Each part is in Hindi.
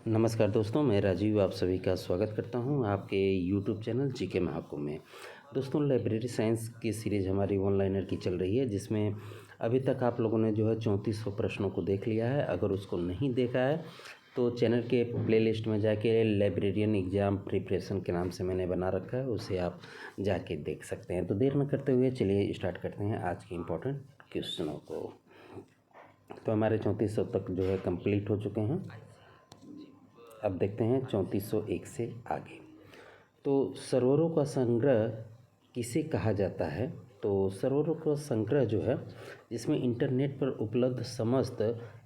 नमस्कार दोस्तों, मैं राजीव आप सभी का स्वागत करता हूं आपके यूट्यूब चैनल जीके महाकुंभ में। दोस्तों, लाइब्रेरी साइंस की सीरीज़ हमारी ऑनलाइनर की चल रही है, जिसमें अभी तक आप लोगों ने जो है 3400 प्रश्नों को देख लिया है। अगर उसको नहीं देखा है तो चैनल के प्लेलिस्ट में जाके लाइब्रेरियन एग्ज़ाम प्रिपरेशन के नाम से मैंने बना रखा है, उसे आप जाके देख सकते हैं। तो देर न करते हुए चलिए स्टार्ट करते हैं आज के इम्पोर्टेंट क्वेश्चनों को। तो हमारे 3400 तक जो है कंप्लीट हो चुके हैं। अब देखते हैं 3401 से आगे। तो सरोवरों का संग्रह किसे कहा जाता है? तो सरोवरों का संग्रह जो है, जिसमें इंटरनेट पर उपलब्ध समस्त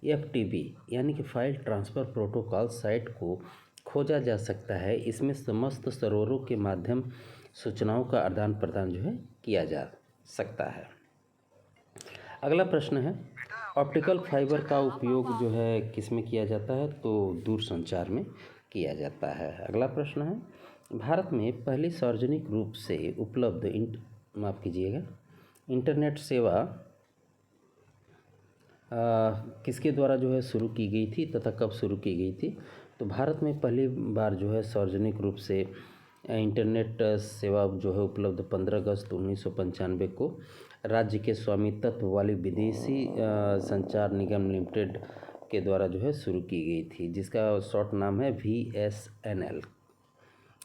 एफटीपी यानी कि फाइल ट्रांसफ़र प्रोटोकॉल साइट को खोजा जा सकता है। इसमें समस्त सरोवरों के माध्यम सूचनाओं का आदान प्रदान जो है किया जा सकता है। अगला प्रश्न है, ऑप्टिकल फाइबर का उपयोग जो है किस में किया जाता है? तो दूरसंचार में किया जाता है। अगला प्रश्न है, भारत में पहली सार्वजनिक रूप से उपलब्ध इंटरनेट सेवा किसके द्वारा जो है शुरू की गई थी तथा कब शुरू की गई थी? तो भारत में पहली बार जो है सार्वजनिक रूप से इंटरनेट सेवा जो है उपलब्ध 15 अगस्त 1995 को राज्य के स्वामित्व वाली विदेशी संचार निगम लिमिटेड के द्वारा जो है शुरू की गई थी, जिसका शॉर्ट नाम है VSNL।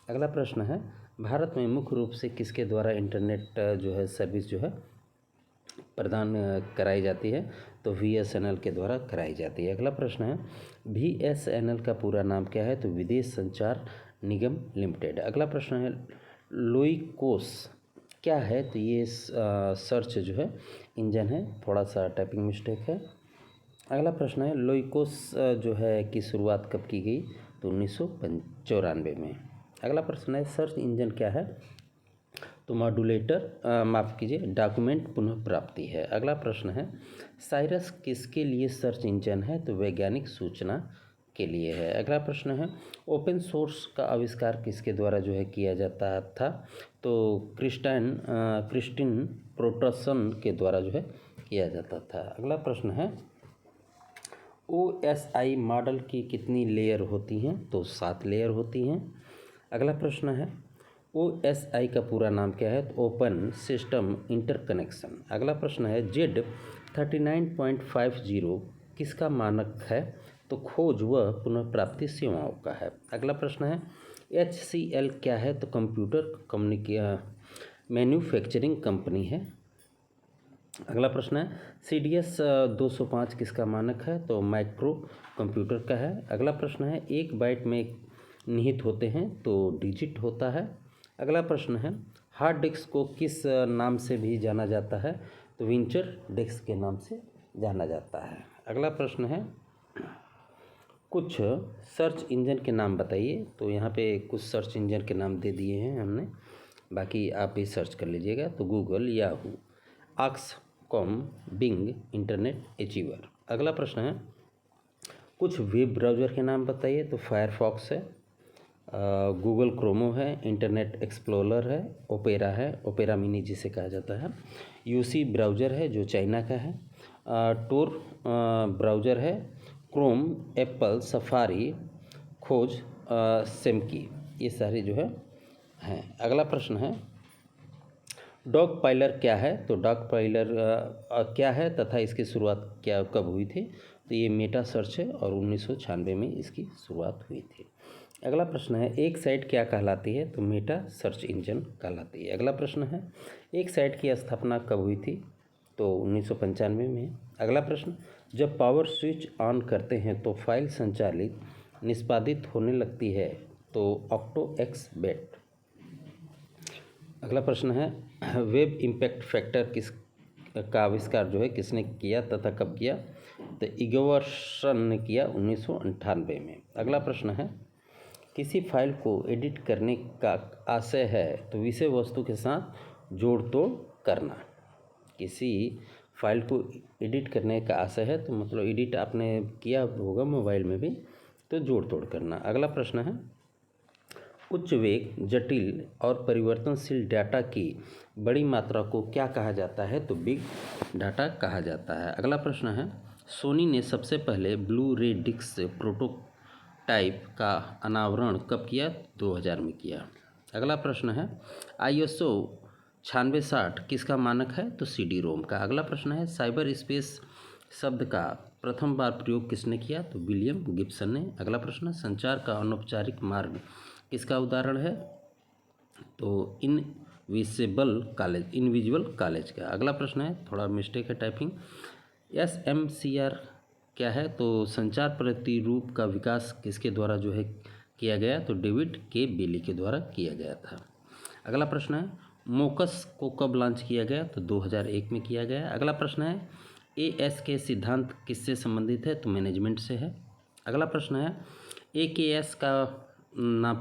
अगला प्रश्न है, भारत में मुख्य रूप से किसके द्वारा इंटरनेट जो है सर्विस जो है प्रदान कराई जाती है? तो VSNL के द्वारा कराई जाती है। अगला प्रश्न है, VSNL का पूरा नाम क्या है? तो विदेश संचार निगम लिमिटेड। अगला प्रश्न है, लोइकोस क्या है? तो ये सर्च जो है इंजन है, थोड़ा सा टाइपिंग मिस्टेक है। अगला प्रश्न है, लोइकोस जो है की शुरुआत कब की गई? तो 1994 में। अगला प्रश्न है, सर्च इंजन क्या है? तो मॉड्यूलेटर डॉक्यूमेंट पुनः प्राप्ति है। अगला प्रश्न है, साइरस किसके लिए सर्च इंजन है? तो वैज्ञानिक सूचना के लिए है। अगला प्रश्न है, ओपन सोर्स का आविष्कार किसके द्वारा जो है किया जाता था? तो क्रिस्टिन प्रोटसन के द्वारा जो है किया जाता था। अगला प्रश्न है, OSI मॉडल की कितनी लेयर होती हैं? तो 7 लेयर होती हैं। अगला प्रश्न है, OSI का पूरा नाम क्या है? तो ओपन सिस्टम इंटरकनेक्शन। अगला प्रश्न है, Z39.50 किसका मानक है? तो खोज व पुनः प्राप्ति सेवाओं का है। अगला प्रश्न है, HCL क्या है? तो कंप्यूटर मैन्युफैक्चरिंग कंपनी है। अगला प्रश्न है, CDS 205 किसका मानक है? तो माइक्रो कंप्यूटर का है। अगला प्रश्न है, 1 बाइट में निहित होते हैं तो डिजिट होता है। अगला प्रश्न है, हार्ड डिस्क को किस नाम से भी जाना जाता है? तो विंचर डिस्क के नाम से जाना जाता है। अगला प्रश्न है, कुछ सर्च इंजन के नाम बताइए। तो यहाँ पे कुछ सर्च इंजन के नाम दे दिए हैं हमने, बाकी आप भी सर्च कर लीजिएगा। तो गूगल, याहू, ऑक्सकॉम, बिंग, इंटरनेट अचीवर। अगला प्रश्न है, कुछ वेब ब्राउज़र के नाम बताइए। तो फायरफॉक्स है, गूगल क्रोमो है, इंटरनेट एक्सप्लोरर है, ओपेरा मिनी जिसे कहा जाता है, UC ब्राउज़र है जो चाइना का है, टोर ब्राउज़र है, क्रोम, एप्पल, सफारी, खोज, सेमकी, ये सारे जो है हैं। अगला प्रश्न है, डॉग पाइलर क्या है? तो डॉग पाइलर क्या है तथा इसकी शुरुआत कब हुई थी? तो ये मेटा सर्च है और 1996 में इसकी शुरुआत हुई थी। अगला प्रश्न है, एक साइट क्या कहलाती है? तो मेटा सर्च इंजन कहलाती है। अगला प्रश्न है, एक साइट की स्थापना कब हुई थी? तो 1995 में। अगला प्रश्न, जब पावर स्विच ऑन करते हैं तो फाइल संचालित निष्पादित होने लगती है। तो ऑक्टोएक्स बेट। अगला प्रश्न है, वेब इम्पैक्ट फैक्टर का आविष्कार जो है किसने किया तथा कब किया? तो इगोवर्सन ने किया 1998 में। अगला प्रश्न है, किसी फाइल को एडिट करने का आशय है तो विषय वस्तु के साथ जोड़ तोड़ करना। किसी फाइल को एडिट करने का आशय है तो मतलब एडिट आपने किया होगा मोबाइल में भी, तो जोड़ तोड़ करना। अगला प्रश्न है, उच्च वेग, जटिल और परिवर्तनशील डाटा की बड़ी मात्रा को क्या कहा जाता है? तो बिग डाटा कहा जाता है। अगला प्रश्न है, सोनी ने सबसे पहले ब्लू रे डिस्क टाइप का अनावरण कब किया? 2000 में किया। अगला प्रश्न है ISO 9660 किसका मानक है? तो CD रोम का। अगला प्रश्न है साइबर स्पेस शब्द का प्रथम बार प्रयोग किसने किया? तो विलियम गिब्सन ने। अगला प्रश्न, संचार का अनौपचारिक मार्ग किसका उदाहरण है? तो इनविजिबल कॉलेज का। अगला प्रश्न है, थोड़ा मिस्टेक है टाइपिंग, SMCR क्या है? तो संचार प्रतिरूप का विकास किसके द्वारा जो है किया गया? तो डेविड के बेली के द्वारा किया गया था। अगला प्रश्न है मोकस को कब लॉन्च किया गया? तो 2001 में किया गया। अगला प्रश्न है AS के सिद्धांत किससे संबंधित है? तो मैनेजमेंट से है। अगला प्रश्न है AKS का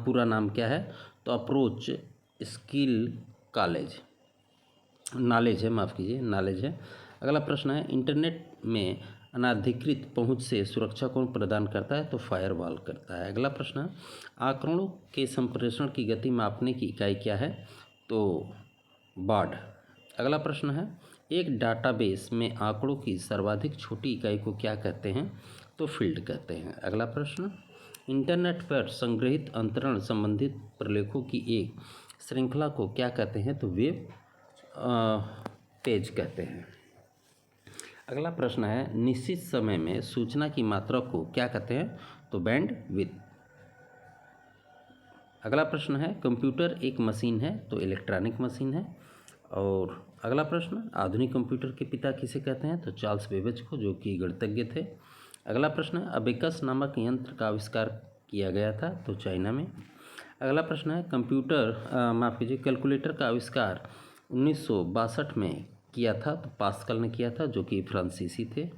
पूरा नाम क्या है? तो अप्रोच स्किल कॉलेज नॉलेज है, माफ़ कीजिए, नॉलेज है। अगला प्रश्न है इंटरनेट में अनाधिकृत पहुंच से सुरक्षा कौन प्रदान करता है? तो फायरवॉल करता है। अगला प्रश्न है आंकड़ों के संप्रेषण की गति मापने की इकाई क्या है? तो बाड। अगला प्रश्न है एक डाटाबेस में आंकड़ों की सर्वाधिक छोटी इकाई को क्या कहते हैं? तो फील्ड कहते हैं। अगला प्रश्न इंटरनेट पर संग्रहित अंतरण संबंधित प्रलेखों की एक श्रृंखला को क्या कहते हैं? तो वेब पेज कहते हैं। अगला प्रश्न है निश्चित समय में सूचना की मात्रा को क्या कहते हैं? तो बैंडविड्थ। अगला प्रश्न है कंप्यूटर एक मशीन है? तो इलेक्ट्रॉनिक मशीन है। और अगला प्रश्न आधुनिक कंप्यूटर के पिता किसे कहते हैं? तो चार्ल्स बेबेज को, जो कि गणितज्ञ थे। अगला प्रश्न है अबेकस नामक यंत्र का आविष्कार किया गया था? तो चाइना में। अगला प्रश्न है कैलकुलेटर का आविष्कार 1962 में किया था? तो पास्कल ने किया था, जो कि फ्रांसीसी थे।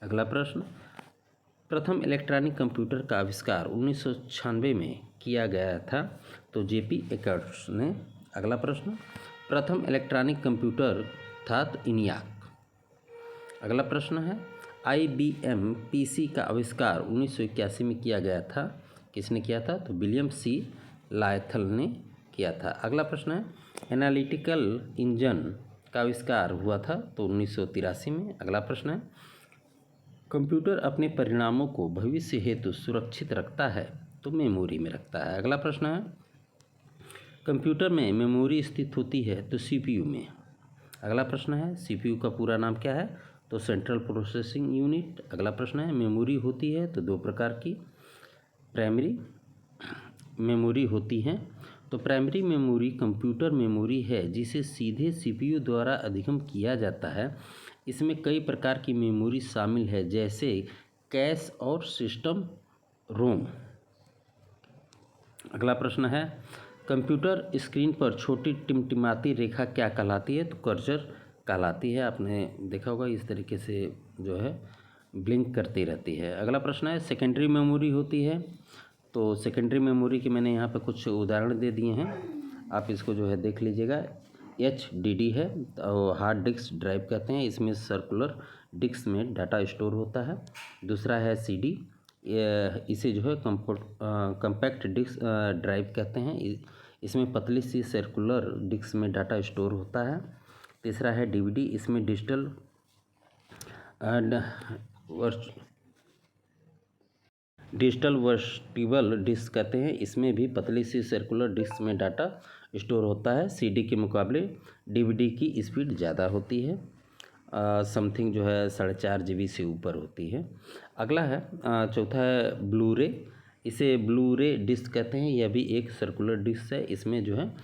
अगला प्रश्न प्रथम इलेक्ट्रॉनिक कंप्यूटर का आविष्कार 1996 में किया गया था? तो JP एकर्स ने। अगला प्रश्न प्रथम इलेक्ट्रॉनिक कंप्यूटर था? तो इनियाक। अगला प्रश्न है IBM PC का आविष्कार 1981 में किया गया था? किसने किया था? तो विलियम C लायथल ने किया था। अगला प्रश्न है एनालिटिकल इंजन का आविष्कार हुआ था? तो 1983 में। अगला प्रश्न है कंप्यूटर अपने परिणामों को भविष्य हेतु सुरक्षित रखता है? तो मेमोरी में रखता है। अगला प्रश्न है कंप्यूटर में मेमोरी स्थित होती है? तो CPU में। अगला प्रश्न है CPU का पूरा नाम क्या है? तो सेंट्रल प्रोसेसिंग यूनिट। अगला प्रश्न है मेमोरी होती है? तो दो प्रकार की प्राइमरी मेमोरी होती हैं। तो प्राइमरी मेमोरी कंप्यूटर मेमोरी है जिसे सीधे CPU द्वारा अधिगम किया जाता है। इसमें कई प्रकार की मेमोरी शामिल है, जैसे कैश और सिस्टम रोम। अगला प्रश्न है कंप्यूटर स्क्रीन पर छोटी टिमटिमाती रेखा क्या कहलाती है? तो कर्सर कहलाती है। आपने देखा होगा इस तरीके से जो है ब्लिंक करती रहती है। अगला प्रश्न है सेकेंडरी मेमोरी होती है? तो सेकेंडरी मेमोरी के मैंने यहाँ पे कुछ उदाहरण दे दिए हैं, आप इसको जो है देख लीजिएगा। HDD है और हार्ड डिस्क ड्राइव कहते हैं, इसमें सर्कुलर डिस्क में डाटा स्टोर होता है। दूसरा है CD, इसे जो है कम्पैक्ट डिस्क ड्राइव कहते हैं, इसमें पतली सी सर्कुलर डिस्क में डाटा स्टोर होता है। तीसरा है DVD, इसमें डिजिटल वर्टिबल डिस्क कहते हैं, इसमें भी पतली सी सर्कुलर डिस्क में डाटा स्टोर होता है। CD के मुकाबले DVD की स्पीड ज़्यादा होती है, समथिंग जो है 4.5 GB से ऊपर होती है। अगला है चौथा है ब्लू रे, इसे ब्लू रे डिस्क कहते हैं, यह भी एक सर्कुलर डिस्क है, इसमें जो है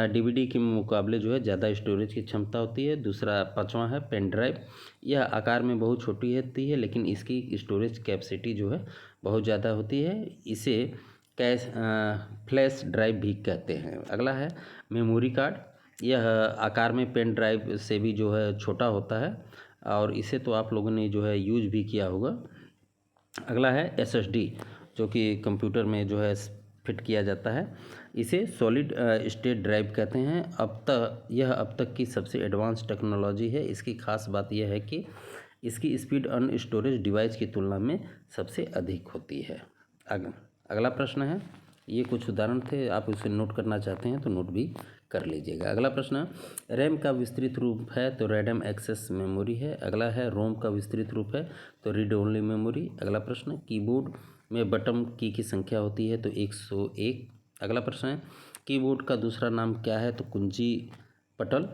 DVD के मुकाबले जो है ज़्यादा स्टोरेज की क्षमता होती है। दूसरा पांचवा है पेन ड्राइव, यह आकार में बहुत छोटी होती है लेकिन इसकी स्टोरेज कैपेसिटी जो है बहुत ज़्यादा होती है, इसे फ्लैश ड्राइव भी कहते हैं। अगला है मेमोरी कार्ड, यह आकार में पेन ड्राइव से भी जो है छोटा होता है और इसे तो आप लोगों ने जो है यूज भी किया होगा। अगला है SSD, जो कि कंप्यूटर में जो है फिट किया जाता है, इसे सॉलिड स्टेट ड्राइव कहते हैं। यह अब तक की सबसे एडवांस टेक्नोलॉजी है। इसकी खास बात यह है कि इसकी स्पीड अन्य स्टोरेज डिवाइस की तुलना में सबसे अधिक होती है। अगला प्रश्न है, ये कुछ उदाहरण थे, आप इसे नोट करना चाहते हैं तो नोट भी कर लीजिएगा। अगला प्रश्न है, रैम का विस्तृत रूप है तो रैंडम एक्सेस मेमोरी है। अगला है, रोम का विस्तृत रूप है तो रीड ओनली मेमोरी। अगला प्रश्न, कीबोर्ड में बटन की संख्या होती है तो 101। अगला प्रश्न है, कीबोर्ड का दूसरा नाम क्या है तो कुंजी पटल।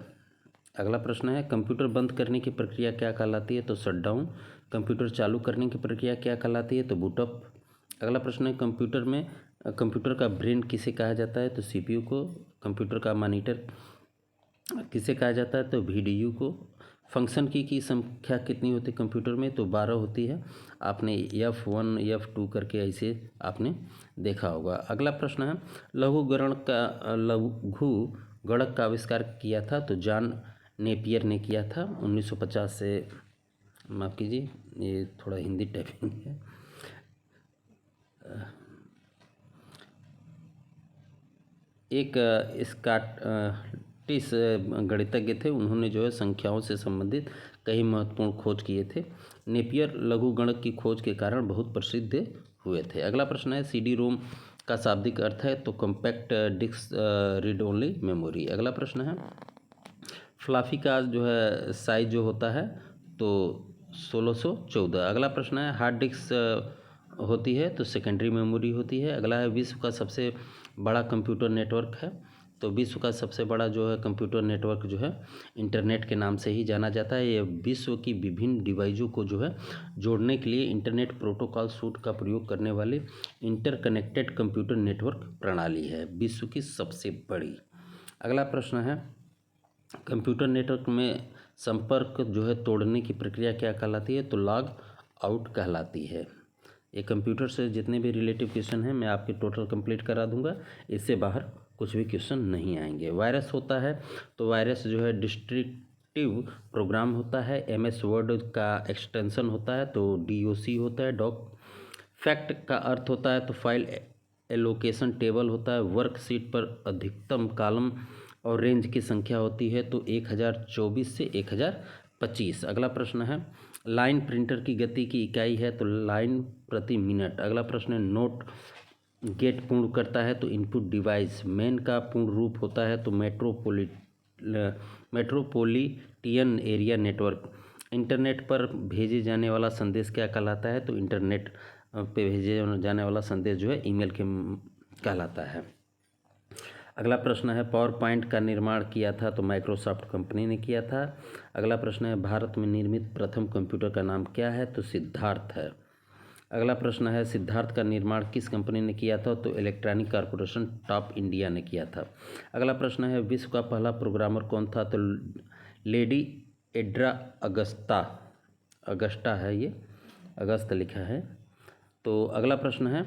अगला प्रश्न है, कंप्यूटर बंद करने की प्रक्रिया क्या कहलाती है तो शटडाउन। कंप्यूटर चालू करने की प्रक्रिया क्या कहलाती है तो बूटअप। अगला प्रश्न है, कंप्यूटर का ब्रेन किसे कहा जाता है तो सीपीयू को। कंप्यूटर का मॉनिटर किसे कहा जाता है तो वीडीयू को। फंक्शन की संख्या कितनी होती है कंप्यूटर में तो 12 होती है। आपने F1 F2 करके ऐसे आपने देखा होगा। अगला प्रश्न है, लघु गणक का आविष्कार किया था तो जॉन नेपियर ने किया था 1950 से। माफ़ कीजिए, ये थोड़ा हिंदी टाइपिंग है। एक स्कॉटिश गणितज्ञ थे, उन्होंने जो है संख्याओं से संबंधित कई महत्वपूर्ण खोज किए थे। नेपियर लघु गणक की खोज के कारण बहुत प्रसिद्ध हुए थे। अगला प्रश्न है, सीडी रोम का शाब्दिक अर्थ है तो compact disc read only memory. अगला प्रश्न है, फ्लॉपी का जो है साइज जो होता है तो 1614। अगला प्रश्न है, हार्ड डिस्क होती है तो सेकेंडरी मेमोरी होती है। अगला है, विश्व का सबसे बड़ा कंप्यूटर नेटवर्क है तो विश्व का सबसे बड़ा जो है कंप्यूटर नेटवर्क जो है इंटरनेट के नाम से ही जाना जाता है। यह विश्व की विभिन्न डिवाइसों को जो है जोड़ने के लिए इंटरनेट प्रोटोकॉल सूट का प्रयोग करने वाली इंटरकनेक्टेड कंप्यूटर नेटवर्क प्रणाली है, विश्व की सबसे बड़ी। अगला प्रश्न है, कंप्यूटर नेटवर्क में संपर्क जो है तोड़ने की प्रक्रिया क्या कहलाती है तो लॉग आउट कहलाती है। ये कंप्यूटर से जितने भी रिलेटिव क्वेश्चन हैं मैं आपके टोटल कंप्लीट करा दूंगा, इससे बाहर कुछ भी क्वेश्चन नहीं आएंगे। वायरस होता है तो वायरस जो है डिस्ट्रक्टिव प्रोग्राम होता है। MS वर्ड का एक्सटेंशन होता है तो DOC होता है, डॉक। फैक्ट का अर्थ होता है तो फाइल एलोकेशन टेबल होता है। वर्कशीट पर अधिकतम कॉलम और रेंज की संख्या होती है तो 1024 से 1025। अगला प्रश्न है, लाइन प्रिंटर की गति की इकाई है तो लाइन प्रति मिनट। अगला प्रश्न है, नोट गेट पूर्ण करता है तो इनपुट डिवाइस। मेन का पूर्ण रूप होता है तो मेट्रोपोलिटियन एरिया नेटवर्क। इंटरनेट पर भेजे जाने वाला संदेश क्या कहलाता है तो इंटरनेट पे भेजे जाने वाला संदेश जो है ईमेल के कहलाता है। अगला प्रश्न है, पावर पॉइंट का निर्माण किया था तो माइक्रोसॉफ्ट कंपनी ने किया था। अगला प्रश्न है, भारत में निर्मित प्रथम कंप्यूटर का नाम क्या है तो सिद्धार्थ है। अगला प्रश्न है, सिद्धार्थ का निर्माण किस कंपनी ने किया था तो इलेक्ट्रॉनिक कॉरपोरेशन ऑफ इंडिया ने किया था। अगला प्रश्न है, विश्व का पहला प्रोग्रामर कौन था तो लेडी एड्रा अगस्टा है, ये अगस्त लिखा है। तो अगला प्रश्न है,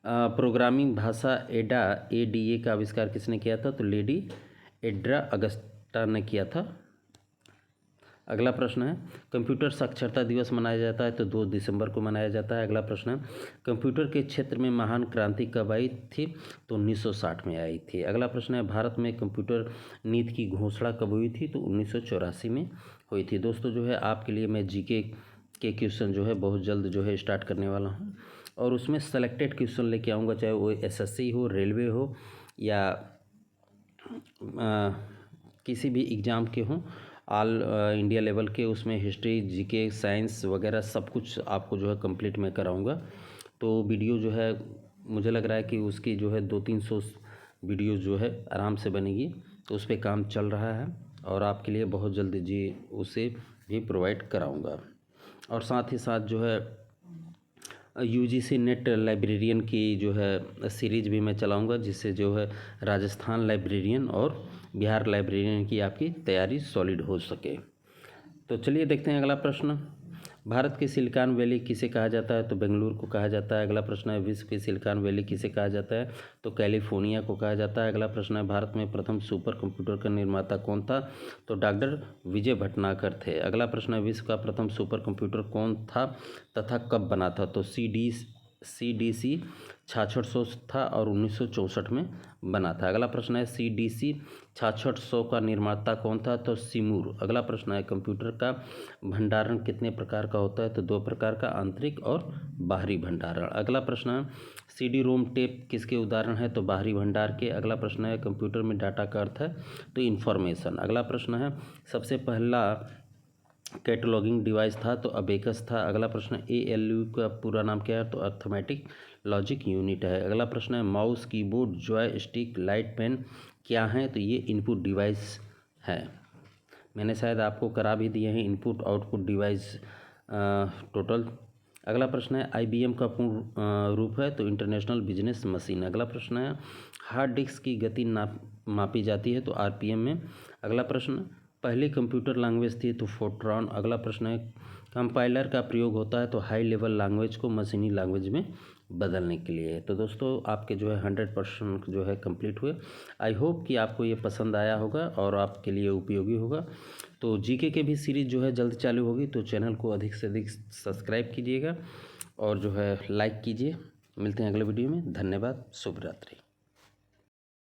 प्रोग्रामिंग भाषा ADA का आविष्कार किसने किया था तो लेडी एड्रा अगस्टा ने किया था। अगला प्रश्न है, कंप्यूटर साक्षरता दिवस मनाया जाता है तो 2 दिसंबर को मनाया जाता है। अगला प्रश्न है, कंप्यूटर के क्षेत्र में महान क्रांति कब आई थी तो 1960 में आई थी। अगला प्रश्न है, भारत में कंप्यूटर नीति की घोषणा कब हुई थी तो 1984 में हुई थी। दोस्तों जो है आपके लिए मैं GK के क्वेश्चन जो है बहुत जल्द जो है स्टार्ट करने वाला हूँ और उसमें सेलेक्टेड क्वेश्चन लेके आऊँगा, चाहे वो SSC हो, रेलवे हो या किसी भी एग्ज़ाम के हों, ऑल इंडिया लेवल के। उसमें हिस्ट्री, GK, साइंस वगैरह सब कुछ आपको जो है कंप्लीट मैं कराऊंगा। तो वीडियो जो है मुझे लग रहा है कि उसकी जो है 200-300 वीडियो जो है आराम से बनेगी, तो उस पर काम चल रहा है और आपके लिए बहुत जल्द जी उसे भी प्रोवाइड कराऊंगा। और साथ ही साथ जो है UGC नेट लाइब्रेरियन की जो है सीरीज़ भी मैं चलाऊंगा, जिससे जो है राजस्थान लाइब्रेरियन और बिहार लाइब्रेरियन की आपकी तैयारी सॉलिड हो सके। तो चलिए देखते हैं अगला प्रश्न, भारत के सिलिकॉन वैली किसे कहा जाता है तो बेंगलुरु को कहा जाता है। अगला प्रश्न है, विश्व के सिलिकॉन वैली किसे कहा जाता है तो कैलिफोर्निया को कहा जाता है। अगला प्रश्न है, भारत में प्रथम सुपर कंप्यूटर का निर्माता कौन था तो डॉक्टर विजय भटनागर थे। अगला प्रश्न है, विश्व का प्रथम सुपर कंप्यूटर कौन था तथा कब बना था तो CDC 6600 था और 1964 में बना था। अगला प्रश्न है CDC 6600 का निर्माता कौन था? तो सिमूर। अगला प्रश्न है कंप्यूटर का भंडारण कितने प्रकार का होता है? तो 2 प्रकार का, आंतरिक और बाहरी भंडारण। अगला प्रश्न है CD-ROM टेप किसके उदाहरण है? तो बाहरी भंडार के। अगला प्रश्न है कंप्यूटर में डाटा का अर्थ है? तो इन्फॉर्मेशन। अगला प्रश्न है सबसे पहला कैटलॉगिंग डिवाइस था? तो अबेकस था। अगला प्रश्न ALU का पूरा नाम क्या है? तो अर्थमेटिक लॉजिक यूनिट है। अगला प्रश्न है mouse, keyboard, joystick, light pen क्या हैं? तो ये इनपुट डिवाइस है। मैंने शायद आपको करा भी दिए हैं इनपुट आउटपुट डिवाइस टोटल। अगला प्रश्न है IBM का पूर्ण रूप है? तो इंटरनेशनल बिजनेस मशीन। अगला प्रश्न है हार्ड डिस्क की गति मापी जाती है? तो RPM में। अगला प्रश्न पहली कंप्यूटर लैंग्वेज थी? तो फोर्ट्रॉन। अगला प्रश्न है कंपाइलर का प्रयोग होता है? तो हाई लेवल लैंग्वेज को मशीनी लैंग्वेज में बदलने के लिए। तो दोस्तों आपके जो है 100% जो है कंप्लीट हुए। आई होप कि आपको ये पसंद आया होगा और आपके लिए उपयोगी होगा। तो GK के भी सीरीज़ जो है जल्द चालू होगी, तो चैनल को अधिक से अधिक सब्सक्राइब कीजिएगा और जो है लाइक कीजिए। मिलते हैं अगले वीडियो में। धन्यवाद। शुभ रात्रि।